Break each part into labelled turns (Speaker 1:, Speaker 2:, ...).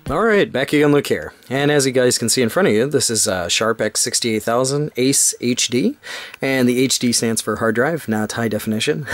Speaker 1: Alright, back again, Luke here. And as you guys can see in front of you, this is a Sharp X68000 Ace HD, and the HD stands for hard drive, not high definition.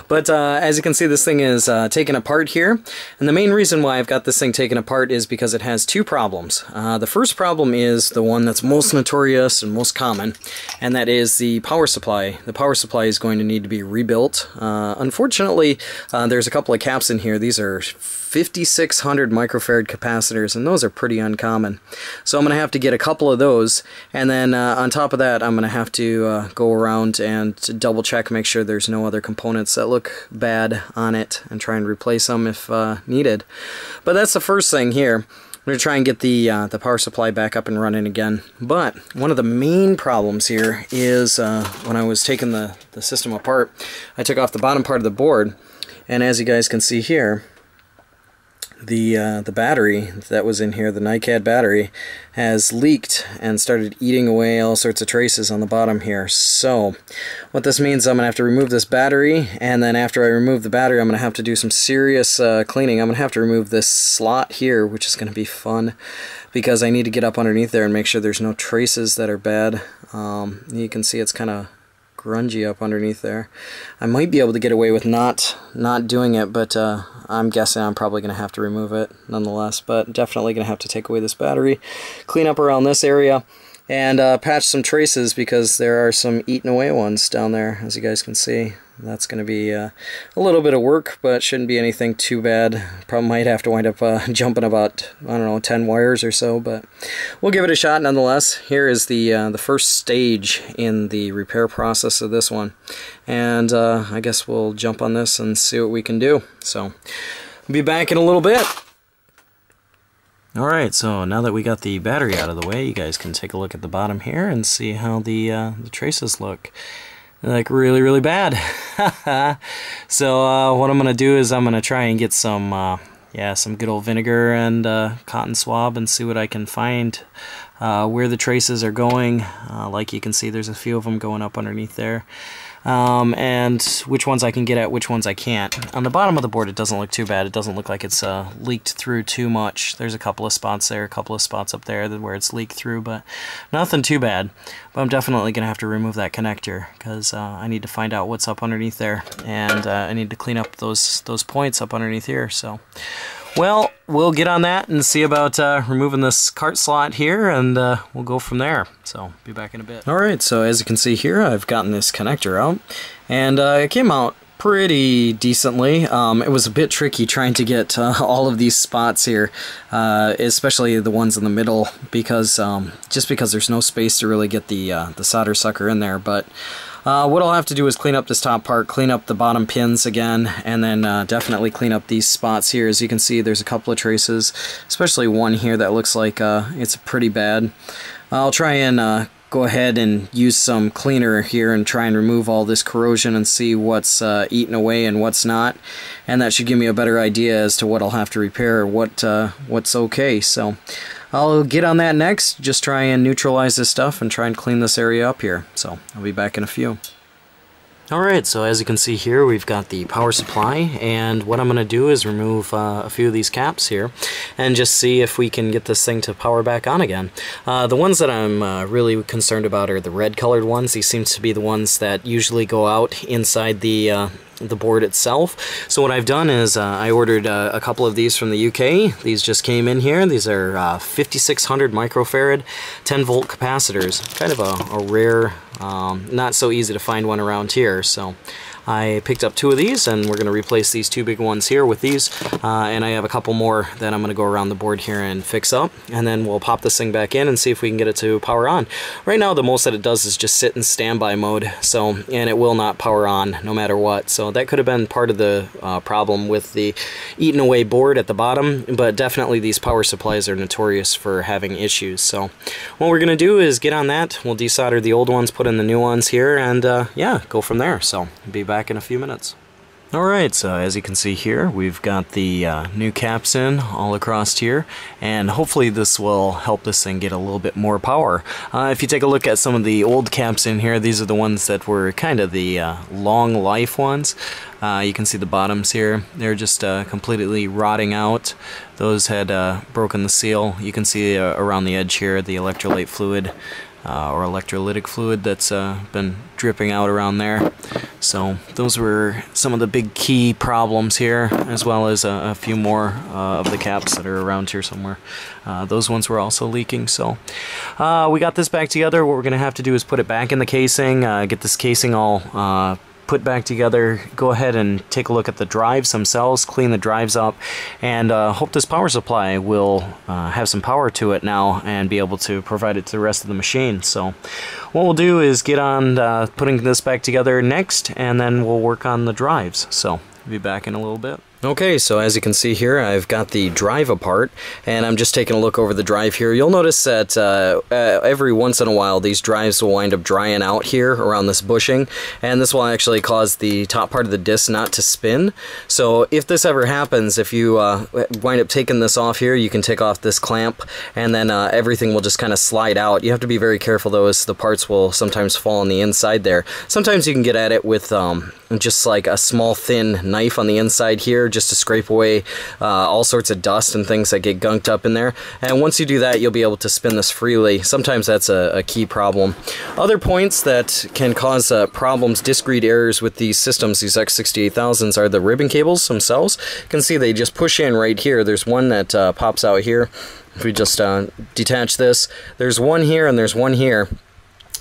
Speaker 1: But as you can see, this thing is taken apart here, and the main reason why I've got this thing taken apart is because it has two problems. The first problem is the one that's most notorious and most common, and that is the power supply. The power supply is going to need to be rebuilt. Unfortunately, there's a couple of caps in here. These are 5600 microfarad capacitors, and those are pretty uncommon. So I'm going to have to get a couple of those, and then on top of that I'm going to have to go around and double check, make sure there's no other components that look bad on it, and try and replace them if needed. But that's the first thing here. I'm going to try and get the power supply back up and running again. But one of the main problems here is when I was taking the system apart, I took off the bottom part of the board, and as you guys can see here, the battery that was in here, the NiCad battery, has leaked and started eating away all sorts of traces on the bottom here. So what this means, I'm going to have to remove this battery, and then after I remove the battery I'm going to have to do some serious cleaning. I'm going to have to remove this slot here, which is going to be fun because I need to get up underneath there and make sure there's no traces that are bad. You can see it's kind of grungy up underneath there. I might be able to get away with not doing it, but I'm guessing I'm probably going to have to remove it nonetheless. But definitely going to have to take away this battery, clean up around this area, and patch some traces because there are some eaten away ones down there, as you guys can see. That's going to be a little bit of work, but shouldn't be anything too bad. Probably might have to wind up jumping about, I don't know, 10 wires or so, but we'll give it a shot nonetheless. Here is the first stage in the repair process of this one, and I guess we'll jump on this and see what we can do. So we'll be back in a little bit. Alright, so now that we got the battery out of the way, you guys can take a look at the bottom here and see how the traces look. Like really bad. So what I'm gonna do is I'm gonna try and get some some good old vinegar and cotton swab and see what I can find where the traces are going. Like you can see, there's a few of them going up underneath there. And which ones I can get at, which ones I can't. On the bottom of the board it doesn't look too bad. It doesn't look like it's leaked through too much. There's a couple of spots there, a couple of spots up there where it's leaked through, but nothing too bad. But I'm definitely going to have to remove that connector because I need to find out what's up underneath there, and I need to clean up those points up underneath here. So, well, we'll get on that and see about removing this cart slot here, and we'll go from there. So, be back in a bit. Alright, so as you can see here, I've gotten this connector out, and it came out pretty decently. It was a bit tricky trying to get all of these spots here, especially the ones in the middle, because just because there's no space to really get the solder sucker in there. But what I'll have to do is clean up this top part, clean up the bottom pins again, and then definitely clean up these spots here. As you can see, there's a couple of traces, especially one here that looks like it's pretty bad. I'll try and go ahead and use some cleaner here and try and remove all this corrosion and see what's eaten away and what's not, and that should give me a better idea as to what I'll have to repair, what's okay. So I'll get on that next, just try and neutralize this stuff and try and clean this area up here. So I'll be back in a few. Alright, so as you can see here, we've got the power supply, and what I'm going to do is remove a few of these caps here and just see if we can get this thing to power back on again. The ones that I'm really concerned about are the red colored ones. These seem to be the ones that usually go out inside the board itself. So what I've done is I ordered a couple of these from the UK. These just came in here. These are 5600 microfarad 10 volt capacitors. Kind of a rare, not so easy to find one around here. So I picked up two of these, and we're going to replace these two big ones here with these, and I have a couple more that I'm going to go around the board here and fix up, and then we'll pop this thing back in and see if we can get it to power on. Right now the most that it does is just sit in standby mode, so, and it will not power on no matter what. So that could have been part of the problem with the eaten away board at the bottom, but definitely these power supplies are notorious for having issues. So what we're going to do is get on that, we'll desolder the old ones, put in the new ones here, and yeah, go from there. So be back in a few minutes. Alright, so as you can see here, we've got the new caps in all across here, and hopefully this will help this thing get a little bit more power. If you take a look at some of the old caps in here, these are the ones that were kind of the long life ones. You can see the bottoms here, they're just completely rotting out. Those had broken the seal. You can see around the edge here the electrolyte fluid or electrolytic fluid that's been dripping out around there. So those were some of the big key problems here, as well as a few more of the caps that are around here somewhere. Those ones were also leaking. So we got this back together. What we're going to have to do is put it back in the casing, get this casing all put back together, go ahead and take a look at the drives themselves, clean the drives up, and hope this power supply will have some power to it now and be able to provide it to the rest of the machine. So what we'll do is get on putting this back together next, and then we'll work on the drives. So I'll be back in a little bit. Okay, so as you can see here, I've got the drive apart, and I'm just taking a look over the drive here. You'll notice that every once in a while these drives will wind up drying out here around this bushing, and this will actually cause the top part of the disc not to spin. So if this ever happens, if you wind up taking this off here, you can take off this clamp, and then everything will just kind of slide out. You have to be very careful though, as the parts will sometimes fall on the inside there. Sometimes you can get at it with just like a small thin knife on the inside here, just to scrape away all sorts of dust and things that get gunked up in there. And once you do that, you'll be able to spin this freely. Sometimes that's a key problem. Other points that can cause problems, discrete errors with these systems, these X68000s, are the ribbon cables themselves. You can see they just push in right here. There's one that pops out here. If we just detach this, there's one here and there's one here.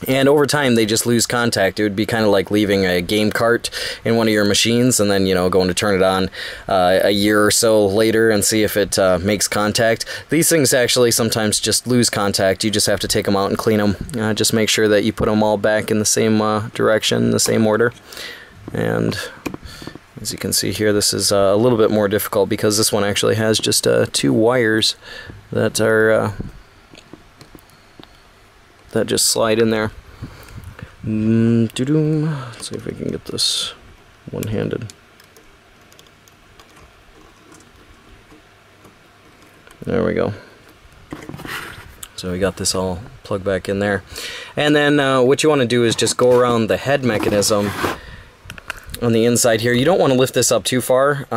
Speaker 1: And over time they just lose contact. It would be kind of like leaving a game cart in one of your machines and then, you know, going to turn it on a year or so later and see if it makes contact. These things actually sometimes just lose contact. You just have to take them out and clean them. Just make sure that you put them all back in the same direction, the same order. And as you can see here, this is a little bit more difficult because this one actually has just 2 wires that are that just slide in there. Let's see if we can get this one-handed. There we go. So we got this all plugged back in there. And then what you want to do is just go around the head mechanism on the inside here. You don't want to lift this up too far.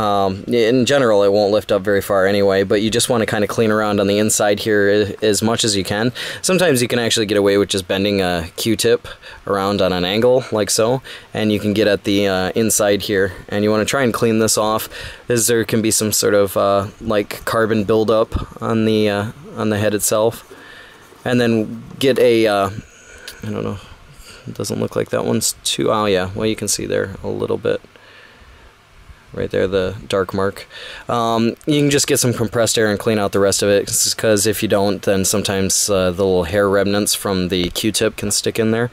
Speaker 1: In general, it won't lift up very far anyway, but you just want to kind of clean around on the inside here as much as you can. Sometimes you can actually get away with just bending a Q-tip around on an angle like so, and you can get at the inside here, and you want to try and clean this off, as there can be some sort of like carbon buildup on the head itself. And then get a I don't know, it doesn't look like that one's too... Oh yeah, well you can see there a little bit. Right there, the dark mark. You can just get some compressed air and clean out the rest of it, because if you don't, then sometimes the little hair remnants from the Q-tip can stick in there.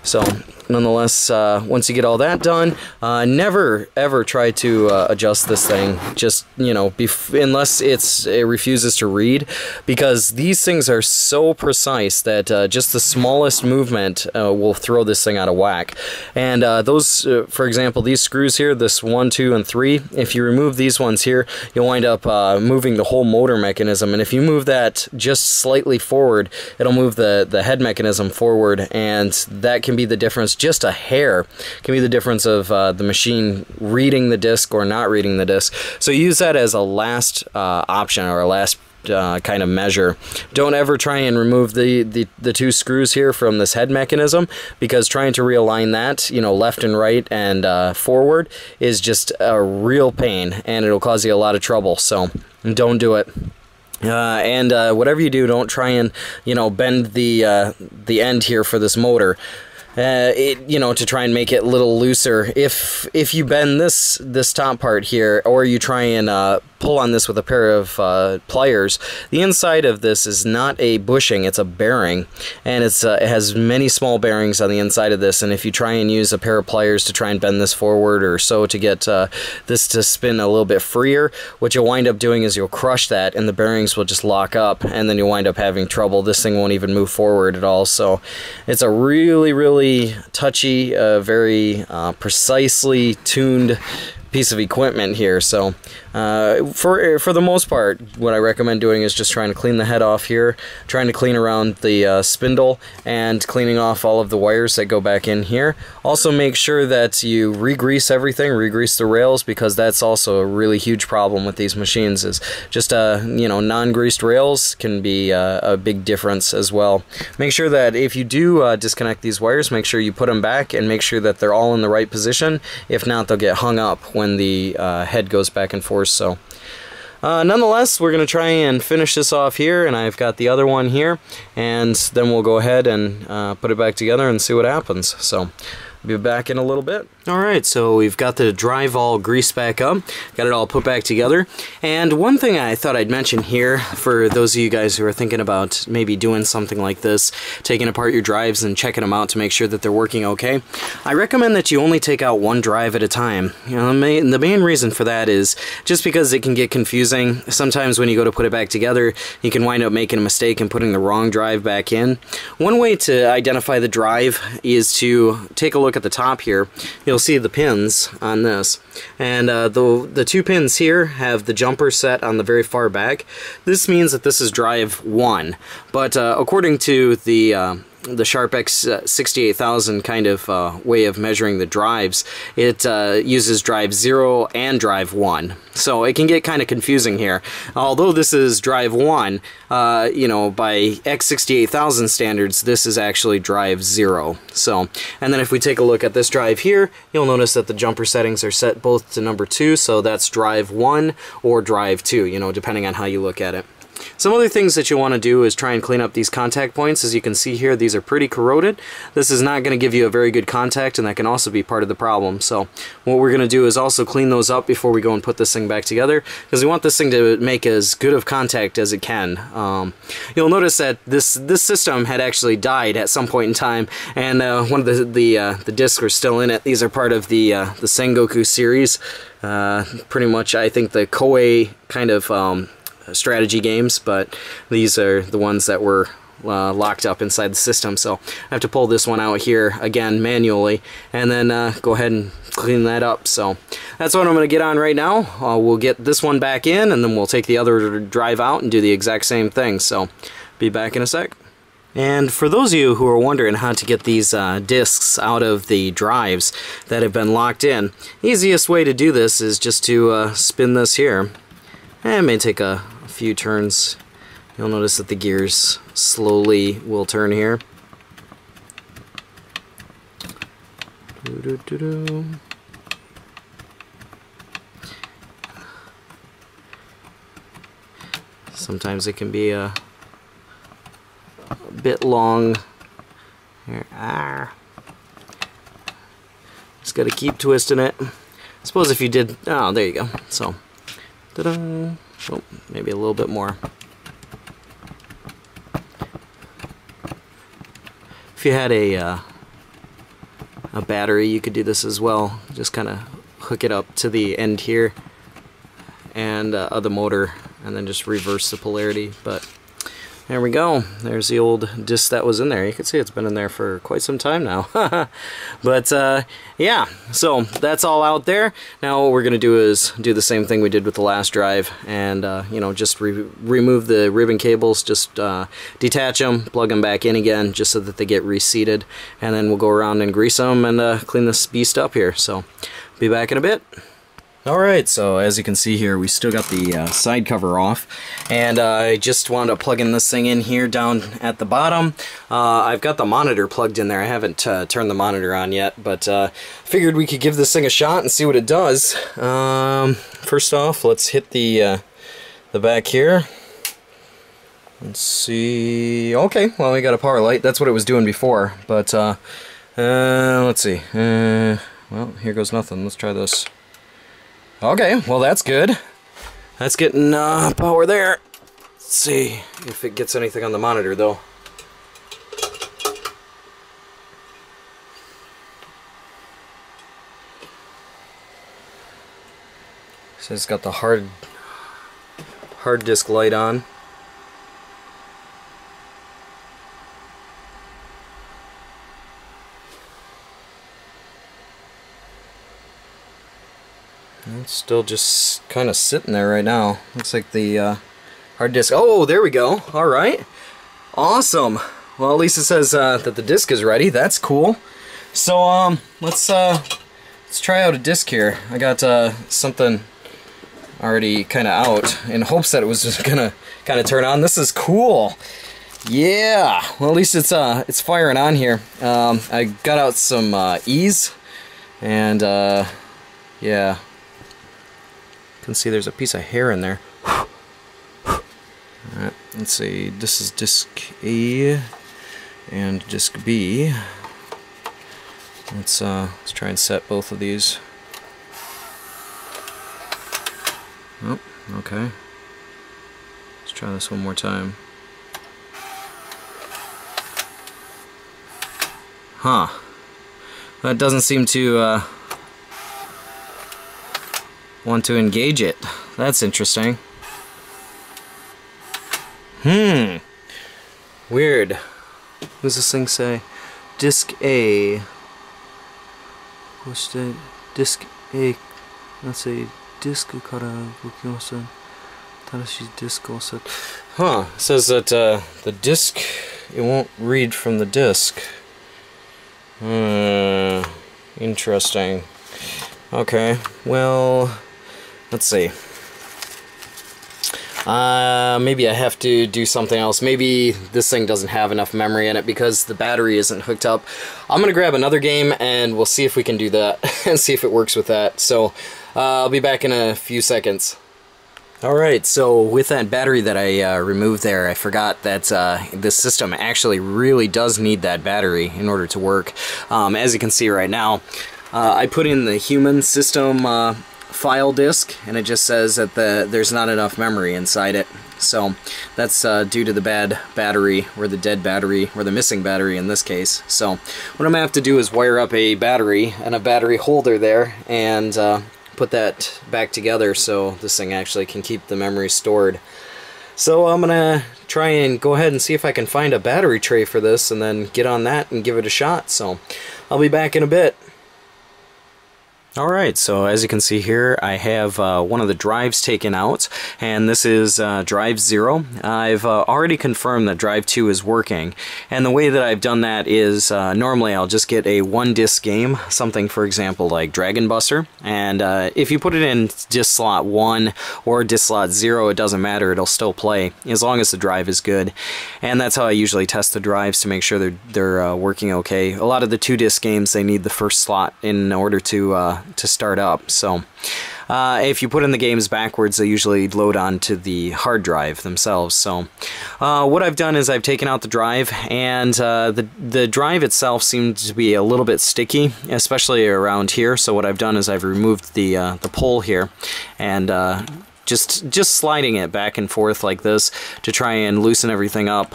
Speaker 1: So nonetheless, once you get all that done, never ever try to adjust this thing, just, you know, unless it refuses to read, because these things are so precise that just the smallest movement will throw this thing out of whack. And those, for example, these screws here, this 1, 2, and 3, if you remove these ones here, you'll wind up moving the whole motor mechanism. And if you move that just slightly forward, it'll move the head mechanism forward, and that can be the difference. Just a hair can be the difference of the machine reading the disc or not reading the disc. So use that as a last option, or a last kind of measure. Don't ever try and remove the 2 screws here from this head mechanism, because trying to realign that, you know, left and right and forward is just a real pain, and it'll cause you a lot of trouble. So don't do it. And whatever you do, don't try and, you know, bend the end here for this motor. You know, to try and make it a little looser. If you bend this top part here, or you try and pull on this with a pair of pliers, the inside of this is not a bushing, it's a bearing, and it has many small bearings on the inside of this, and if you try and use a pair of pliers to try and bend this forward or so to get this to spin a little bit freer, what you'll wind up doing is you'll crush that, and the bearings will just lock up, and then you'll wind up having trouble. This thing won't even move forward at all. So it's a really, really touchy, very precisely tuned piece of equipment here. So for the most part, what I recommend doing is just trying to clean the head off here, trying to clean around the spindle, and cleaning off all of the wires that go back in here. Also make sure that you re-grease everything, re-grease the rails, because that's also a really huge problem with these machines, is just you know, non-greased rails can be a big difference as well. Make sure that if you do disconnect these wires, make sure you put them back and make sure that they're all in the right position. If not, they'll get hung up when the head goes back and forth. So nonetheless, we're going to try and finish this off here, and I've got the other one here, and then we'll go ahead and put it back together and see what happens. So be back in a little bit. Alright, so we've got the drive all greased back up, got it all put back together, and one thing I thought I'd mention here for those of you guys who are thinking about maybe doing something like this, taking apart your drives and checking them out to make sure that they're working okay, I recommend that you only take out one drive at a time. You know, the main reason for that is just because it can get confusing. Sometimes when you go to put it back together, you can wind up making a mistake and putting the wrong drive back in. One way to identify the drive is to take a look at the top here. You'll see the pins on this, and the two pins here have the jumper set on the very far back. This means that this is drive 1, but according to the Sharp X68000 kind of way of measuring the drives, it uses drive 0 and drive 1. So it can get kind of confusing here. Although this is drive 1, you know, by X68000 standards, this is actually drive 0. So, and then if we take a look at this drive here, you'll notice that the jumper settings are set both to number 2, so that's drive 1 or drive 2, you know, depending on how you look at it. Some other things that you want to do is try and clean up these contact points. As you can see here, these are pretty corroded. This is not going to give you a very good contact, and that can also be part of the problem. So what we're going to do is also clean those up before we go and put this thing back together, because we want this thing to make as good of contact as it can. You'll notice that this system had actually died at some point in time, and one of the discs are still in it. These are part of the Sengoku series. Pretty much, I think, the Koei kind of strategy games, but these are the ones that were locked up inside the system. So I have to pull this one out here again manually, and then go ahead and clean that up. So that's what I'm going to get on right now. We'll get this one back in, and then we'll take the other drive out and do the exact same thing. So be back in a sec. And for those of you who are wondering how to get these discs out of the drives that have been locked in, easiest way to do this is just to spin this here. It may take a few turns. You'll notice that the gears slowly will turn here. Sometimes it can be a bit long. Here. Just gotta keep twisting it. I suppose if you did, oh, there you go. So, ta-da. Oh, maybe a little bit more. If you had a battery, you could do this as well. Just kind of hook it up to the end here and of the motor, and then just reverse the polarity. But there we go. There's the old disc that was in there. You can see it's been in there for quite some time now. But yeah, so that's all out there. Now what we're going to do is do the same thing we did with the last drive, and you know, just remove the ribbon cables, just detach them, plug them back in again, just so that they get reseated, and then we'll go around and grease them and clean this beast up here. So be back in a bit. Alright, so as you can see here, we still got the side cover off, and I just wound up plugging this thing in here down at the bottom. I've got the monitor plugged in there. I haven't turned the monitor on yet, but figured we could give this thing a shot and see what it does. First off, let's hit the back here. Let's see. Okay, well, we got a power light. That's what it was doing before, but let's see. Well, here goes nothing. Let's try this. Okay, well, that's good. That's getting power there. Let's see if it gets anything on the monitor, though. So it's got the hard disk light on. It's still just kind of sitting there right now. Looks like the hard disk. Oh, there we go. All right. Awesome. Well, at least it says that the disk is ready. That's cool. So let's try out a disk here. I got something already kind of out in hopes that it was just gonna kind of turn on. This is cool. Yeah. Well, at least it's firing on here. I got out some E's, and yeah. You can see there's a piece of hair in there. Alright, let's see. This is disk A and disk B. Let's try and set both of these. Oh, okay. Let's try this one more time. Huh. That doesn't seem to want to engage it. That's interesting. Weird. What does this thing say? Disk A. What's the disk A? Let's say disk kara bukimashita. Tadashi diskをset. Huh. It says that the disk, it won't read from the disk. Interesting. Okay. Well, let's see. Maybe I have to do something else. Maybe this thing doesn't have enough memory in it because the battery isn't hooked up. I'm gonna grab another game and we'll see if we can do that and see if it works with that. So I'll be back in a few seconds. Alright, so with that battery that I removed there, I forgot that this system actually really does need that battery in order to work. As you can see right now, I put in the human system file disk, and it just says that there's not enough memory inside it. So that's due to the bad battery, or the dead battery, or the missing battery in this case. So what I'm going to have to do is wire up a battery and a battery holder there, and put that back together so this thing actually can keep the memory stored. So I'm going to try and go ahead and see if I can find a battery tray for this, and then get on that and give it a shot. So I'll be back in a bit. Alright, so as you can see here, I have one of the drives taken out, and this is drive 0. I've already confirmed that drive 2 is working, and the way that I've done that is normally I'll just get a one disc game, something for example like Dragon Buster, and if you put it in disk slot 1 or disk slot 0, it doesn't matter, it'll still play as long as the drive is good. And that's how I usually test the drives to make sure they're working okay. A lot of the 2-disc games, they need the first slot in order to start up. So if you put in the games backwards, they usually load onto the hard drive themselves. So what I've done is I've taken out the drive, and the drive itself seems to be a little bit sticky, especially around here. So what I've done is I've removed the pole here, and just sliding it back and forth like this to try and loosen everything up,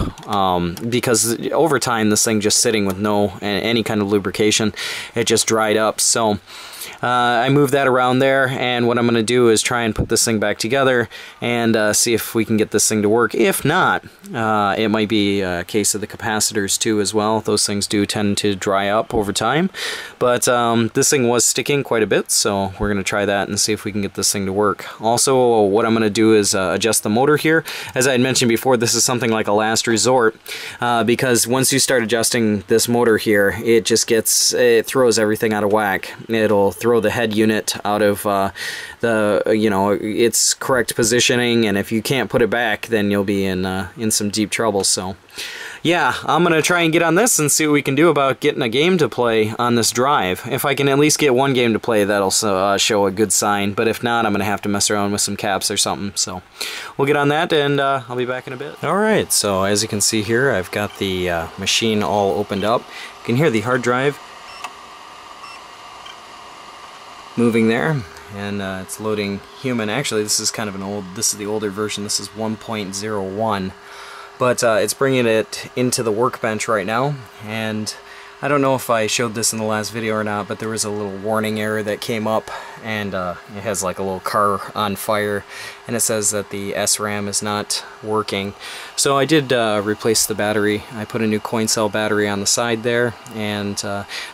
Speaker 1: because over time this thing just sitting with any kind of lubrication, it just dried up. So I moved that around there, and what I'm going to do is try and put this thing back together and see if we can get this thing to work. If not, it might be a case of the capacitors too as well. Those things do tend to dry up over time, but this thing was sticking quite a bit, so we're going to try that and see if we can get this thing to work. Also, what I'm going to do is adjust the motor here. As I had mentioned before, this is something like a last resort, because once you start adjusting this motor here, it just it throws everything out of whack. It'll throw the head unit out of its correct positioning, and if you can't put it back, then you'll be in some deep trouble. So yeah, I'm gonna try and get on this and see what we can do about getting a game to play on this drive. If I can at least get one game to play, that'll show a good sign, but if not, I'm gonna have to mess around with some caps or something. So we'll get on that, and I'll be back in a bit. Alright, so as you can see here, I've got the machine all opened up. You can hear the hard drive moving there, and it's loading human. Actually, this is kind of this is the older version. This is 1.01, but it's bringing it into the workbench right now, and I don't know if I showed this in the last video or not, but there was a little warning error that came up, and it has like a little car on fire, and it says that the SRAM is not working. So I did replace the battery. I put a new coin cell battery on the side there, and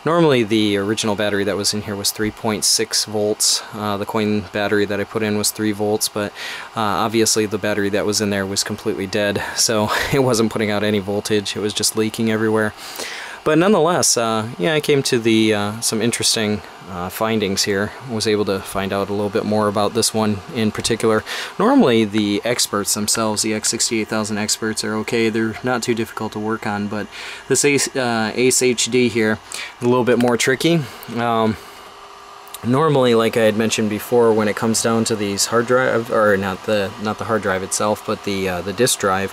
Speaker 1: normally the original battery that was in here was 3.6 volts. The coin battery that I put in was 3 volts, but obviously the battery that was in there was completely dead, so it wasn't putting out any voltage. It was just leaking everywhere. But nonetheless, yeah, I came to the some interesting findings here. I was able to find out a little bit more about this one in particular. Normally the experts themselves, the X68000 experts, are okay. They're not too difficult to work on, but this Ace HD here, a little bit more tricky. Normally, like I had mentioned before, when it comes down to these hard drive, or not the hard drive itself, but the disk drive,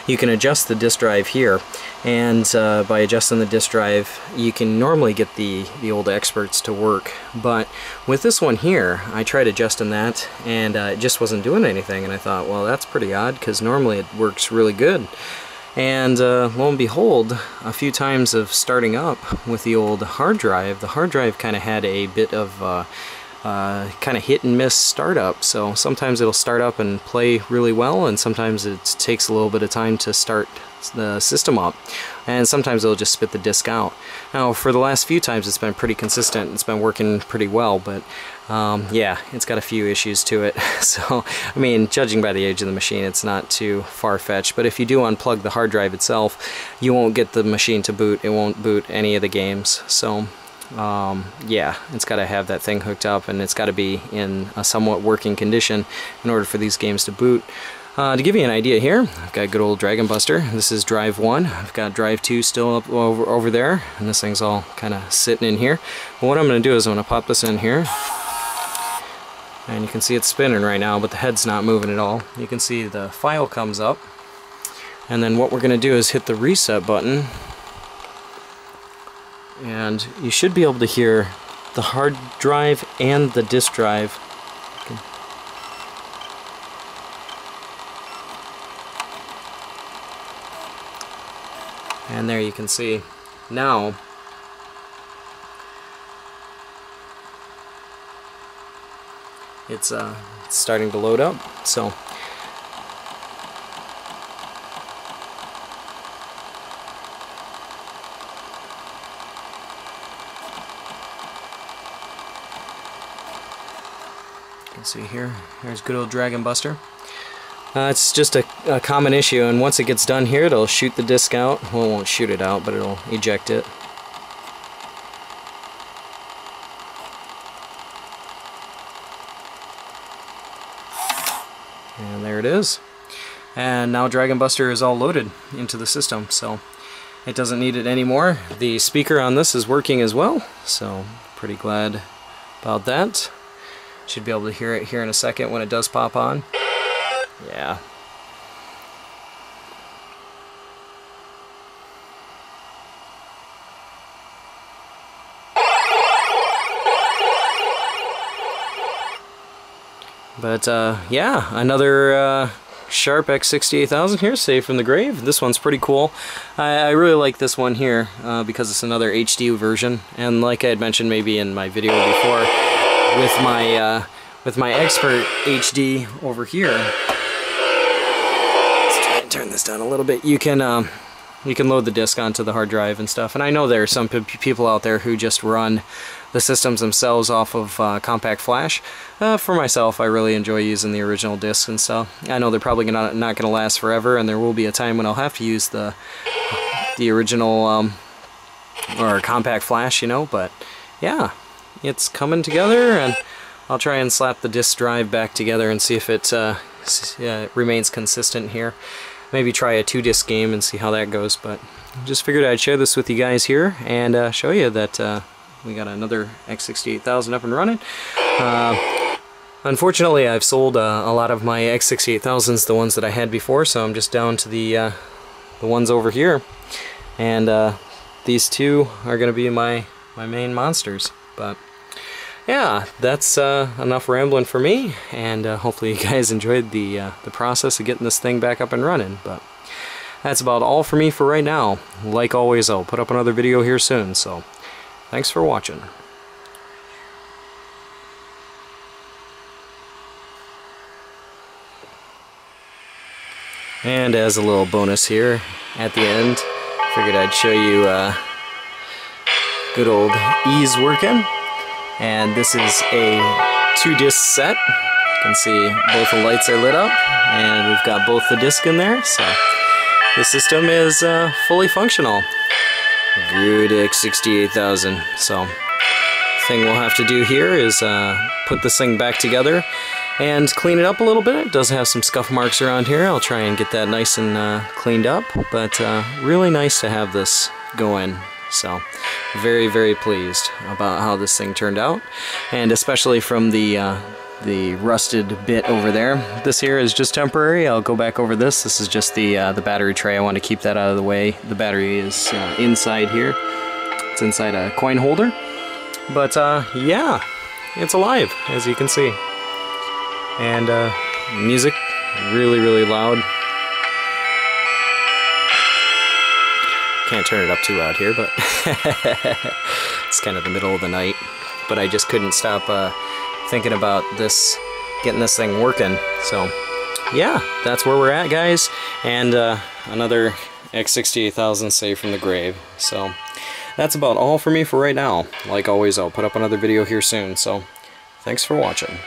Speaker 1: you can adjust the disk drive here, and by adjusting the disk drive, you can normally get the old experts to work. But with this one here, I tried adjusting that, and it just wasn't doing anything. And I thought, well, that's pretty odd, because normally it works really good. And lo and behold, a few times of starting up with the old hard drive, the hard drive kind of had a bit of kind of hit and miss startup. So sometimes it'll start up and play really well, and sometimes it takes a little bit of time to start the system up, and sometimes it'll just spit the disk out. Now for the last few times it's been pretty consistent, it's been working pretty well, but yeah, it's got a few issues to it. So I mean, judging by the age of the machine, it's not too far-fetched, but if you do unplug the hard drive itself, you won't get the machine to boot. It won't boot any of the games. So yeah, it's got to have that thing hooked up, and it's got to be in a somewhat working condition in order for these games to boot. To give you an idea here, I've got good old Dragon Buster. This is drive 1. I've got drive 2 still up over there, and this thing's all kind of sitting in here. But what I'm going to do is I'm going to pop this in here, and you can see it's spinning right now, but the head's not moving at all. You can see the file comes up, and then what we're going to do is hit the reset button, and you should be able to hear the hard drive and the disk drive. And there you can see now it's starting to load up. So you can see here, here's good old Dragon Buster. It's just a common issue, and once it gets done here, it'll shoot the disk out. Well, it won't shoot it out, but it'll eject it. And there it is. And now Dragon Buster is all loaded into the system, so it doesn't need it anymore. The speaker on this is working as well, so pretty glad about that. Should be able to hear it here in a second when it does pop on. Yeah. But yeah, another Sharp X68000 here, saved from the grave. This one's pretty cool. I really like this one here because it's another HD version, and like I had mentioned maybe in my video before, with my Expert HD over here. Turn this down a little bit. You can load the disk onto the hard drive and stuff, and I know there are some people out there who just run the systems themselves off of compact flash. For myself, I really enjoy using the original discs and stuff. I know they're probably not going to last forever, and there will be a time when I'll have to use the original or compact flash, you know, but yeah, it's coming together, and I'll try and slap the disk drive back together and see if it remains consistent here. Maybe try a 2-disc game and see how that goes, but just figured I'd share this with you guys here and show you that we got another X68000 up and running. Unfortunately, I've sold a lot of my X68000s, the ones that I had before, so I'm just down to the ones over here, and these two are going to be my main monsters. But yeah, that's enough rambling for me, and hopefully you guys enjoyed the process of getting this thing back up and running. But that's about all for me for right now. Like always, I'll put up another video here soon, so thanks for watching. And as a little bonus here at the end, figured I'd show you good old E's working. And this is a 2-disc set. You can see both the lights are lit up, and we've got both the disc in there, so the system is fully functional. Good X68000. So thing we'll have to do here is put this thing back together and clean it up a little bit. It does have some scuff marks around here. I'll try and get that nice and cleaned up, but really nice to have this going. So very, very pleased about how this thing turned out, and especially from the rusted bit over there. This here is just temporary. I'll go back over this. This is just the battery tray. I want to keep that out of the way. The battery is inside here. It's inside a coin holder. But yeah, it's alive, as you can see. And music, really, really loud. Can't turn it up too loud here, but it's kind of the middle of the night. But I just couldn't stop thinking about this, getting this thing working. So yeah, that's where we're at, guys. And another X68000 saved from the grave. So that's about all for me for right now. Like always, I'll put up another video here soon. So thanks for watching.